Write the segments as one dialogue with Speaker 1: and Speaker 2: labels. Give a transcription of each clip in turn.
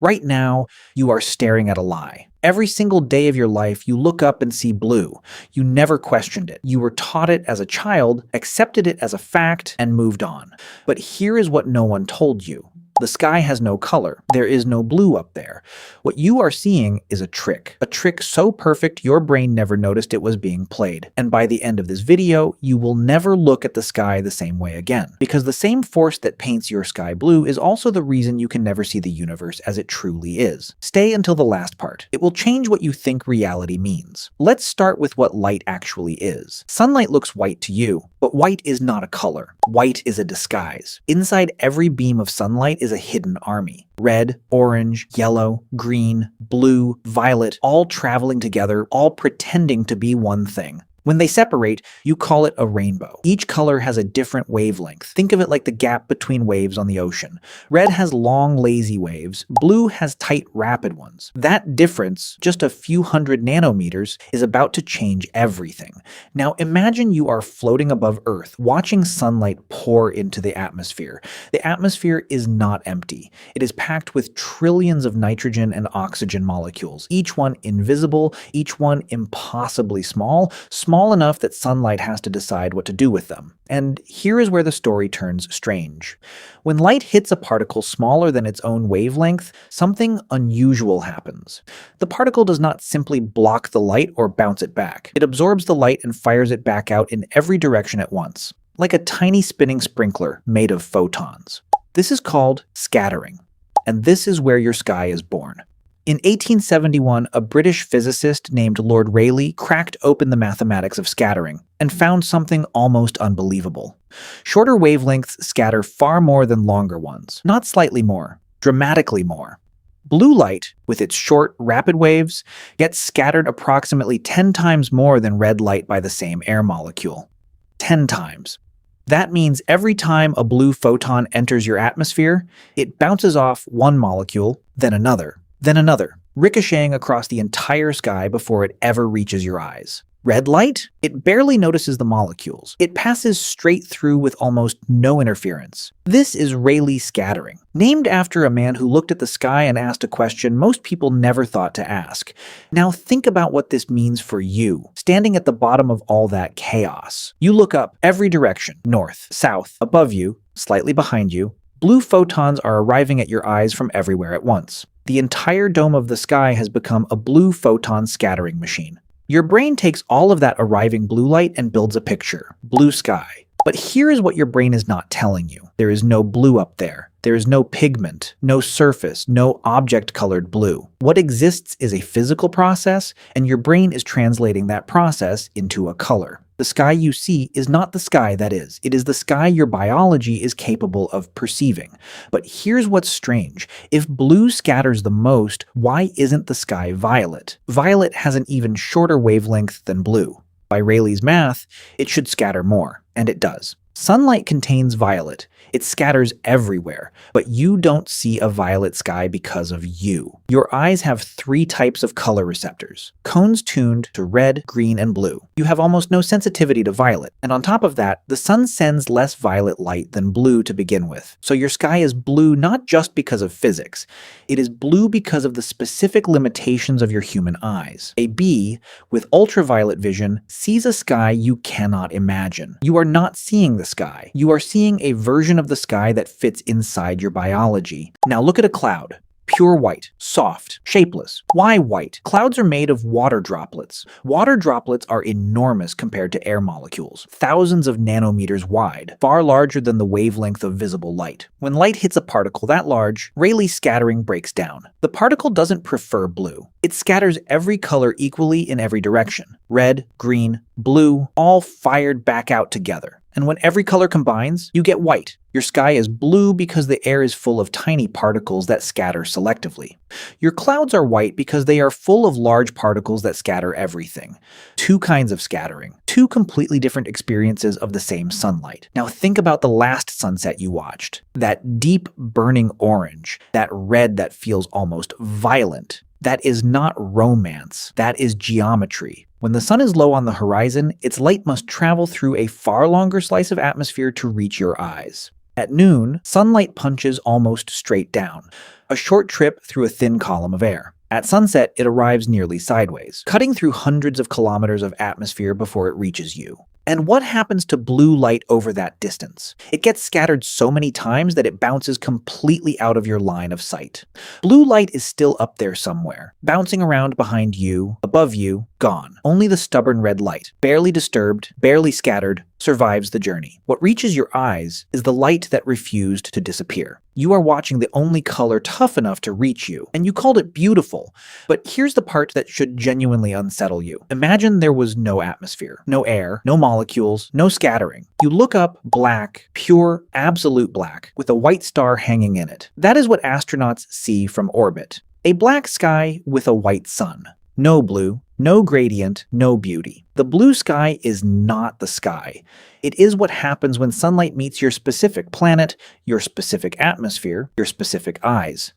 Speaker 1: Right now, you are staring at a lie. Every single day of your life, you look up and see blue. You never questioned it. You were taught it as a child, accepted it as a fact, and moved on. But here is what no one told you. The sky has no color. There is no blue up there. What you are seeing is a trick so perfect your brain never noticed it was being played. And by the end of this video, you will never look at the sky the same way again. Because the same force that paints your sky blue is also the reason you can never see the universe as it truly is. Stay until the last part. It will change what you think reality means. Let's start with what light actually is. Sunlight looks white to you, but white is not a color. White is a disguise. Inside every beam of sunlight is a hidden army. Red, orange, yellow, green, blue, violet, all traveling together, all pretending to be one thing. When they separate, you call it a rainbow. Each color has a different wavelength. Think of it like the gap between waves on the ocean. Red has long, lazy waves. Blue has tight, rapid ones. That difference, just a few hundred nanometers, is about to change everything. Now imagine you are floating above Earth, watching sunlight pour into the atmosphere. The atmosphere is not empty. It is packed with trillions of nitrogen and oxygen molecules, each one invisible, each one impossibly small enough that sunlight has to decide what to do with them. And here is where the story turns strange. When light hits a particle smaller than its own wavelength, something unusual happens. The particle does not simply block the light or bounce it back. It absorbs the light and fires it back out in every direction at once, like a tiny spinning sprinkler made of photons. This is called scattering. And this is where your sky is born. In 1871, a British physicist named Lord Rayleigh cracked open the mathematics of scattering and found something almost unbelievable. Shorter wavelengths scatter far more than longer ones, not slightly more, dramatically more. Blue light, with its short, rapid waves, gets scattered approximately 10 times more than red light by the same air molecule. 10 times. That means every time a blue photon enters your atmosphere, it bounces off one molecule, then another, ricocheting across the entire sky before it ever reaches your eyes. Red light? It barely notices the molecules. It passes straight through with almost no interference. This is Rayleigh scattering, named after a man who looked at the sky and asked a question most people never thought to ask. Now think about what this means for you, standing at the bottom of all that chaos. You look up every direction, north, south, above you, slightly behind you. Blue photons are arriving at your eyes from everywhere at once. The entire dome of the sky has become a blue photon scattering machine. Your brain takes all of that arriving blue light and builds a picture. Blue sky. But here is what your brain is not telling you. There is no blue up there. There is no pigment, no surface, no object-colored blue. What exists is a physical process, and your brain is translating that process into a color. The sky you see is not the sky that is. It is the sky your biology is capable of perceiving. But here's what's strange. If blue scatters the most, why isn't the sky violet? Violet has an even shorter wavelength than blue. By Rayleigh's math, it should scatter more, and it does. Sunlight contains violet. It scatters everywhere, but you don't see a violet sky because of you. Your eyes have 3 types of color receptors, cones tuned to red, green, and blue. You have almost no sensitivity to violet, and on top of that, the sun sends less violet light than blue to begin with. So your sky is blue not just because of physics. It is blue because of the specific limitations of your human eyes. A bee with ultraviolet vision sees a sky you cannot imagine. You are not seeing the sky. You are seeing a version of the sky that fits inside your biology. Now look at a cloud. Pure white, soft, shapeless. Why white? Clouds are made of water droplets. Water droplets are enormous compared to air molecules, thousands of nanometers wide, far larger than the wavelength of visible light. When light hits a particle that large, Rayleigh scattering breaks down. The particle doesn't prefer blue. It scatters every color equally in every direction. Red, green, blue, all fired back out together. And when every color combines, you get white. Your sky is blue because the air is full of tiny particles that scatter selectively. Your clouds are white because they are full of large particles that scatter everything. 2 kinds of scattering. 2 completely different experiences of the same sunlight. Now think about the last sunset you watched. That deep burning orange. That red that feels almost violent. That is not romance. That is geometry. When the sun is low on the horizon, its light must travel through a far longer slice of atmosphere to reach your eyes. At noon, sunlight punches almost straight down, a short trip through a thin column of air. At sunset, it arrives nearly sideways, cutting through hundreds of kilometers of atmosphere before it reaches you. And what happens to blue light over that distance? It gets scattered so many times that it bounces completely out of your line of sight. Blue light is still up there somewhere, bouncing around behind you, above you, gone. Only the stubborn red light, barely disturbed, barely scattered, survives the journey. What reaches your eyes is the light that refused to disappear. You are watching the only color tough enough to reach you, and you called it beautiful. But here's the part that should genuinely unsettle you. Imagine there was no atmosphere, no air, no molecules, no scattering. You look up, black, pure, absolute black, with a white star hanging in it. That is what astronauts see from orbit. A black sky with a white sun. No blue, no gradient, no beauty. The blue sky is not the sky. It is what happens when sunlight meets your specific planet, your specific atmosphere, your specific eyes.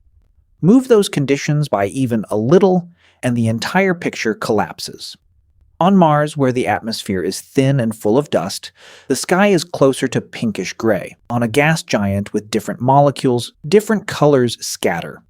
Speaker 1: Move those conditions by even a little, and the entire picture collapses. On Mars, where the atmosphere is thin and full of dust, the sky is closer to pinkish gray. On a gas giant with different molecules, different colors scatter.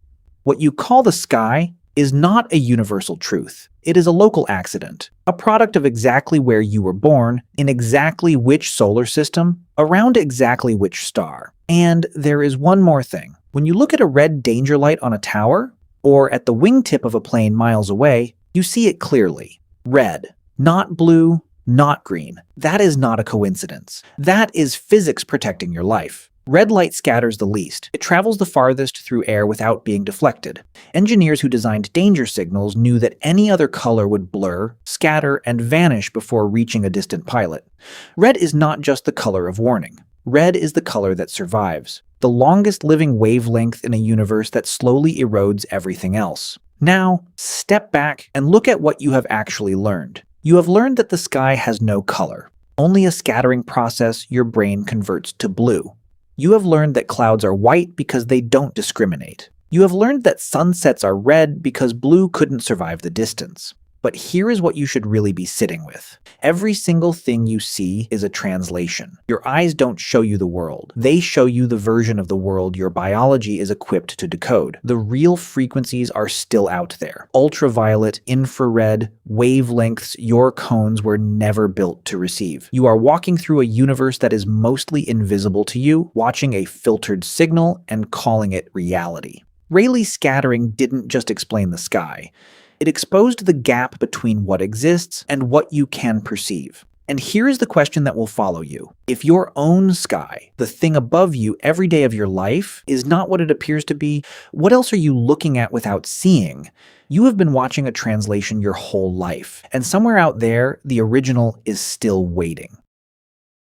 Speaker 1: What you call the sky is not a universal truth. It is a local accident, a product of exactly where you were born, in exactly which solar system, around exactly which star. And there is one more thing. When you look at a red danger light on a tower, or at the wingtip of a plane miles away, you see it clearly. Red, not blue, not green. That is not a coincidence. That is physics protecting your life. Red light scatters the least. It travels the farthest through air without being deflected. Engineers who designed danger signals knew that any other color would blur, scatter, and vanish before reaching a distant pilot. Red is not just the color of warning. Red is the color that survives, the longest living wavelength in a universe that slowly erodes everything else. Now, step back and look at what you have actually learned. You have learned that the sky has no color, only a scattering process your brain converts to blue. You have learned that clouds are white because they don't discriminate. You have learned that sunsets are red because blue couldn't survive the distance. But here is what you should really be sitting with. Every single thing you see is a translation. Your eyes don't show you the world. They show you the version of the world your biology is equipped to decode. The real frequencies are still out there. Ultraviolet, infrared, wavelengths your cones were never built to receive. You are walking through a universe that is mostly invisible to you, watching a filtered signal and calling it reality. Rayleigh scattering didn't just explain the sky. It exposed the gap between what exists and what you can perceive. And here is the question that will follow you. If your own sky, the thing above you every day of your life, is not what it appears to be, what else are you looking at without seeing? You have been watching a translation your whole life, and somewhere out there, the original is still waiting.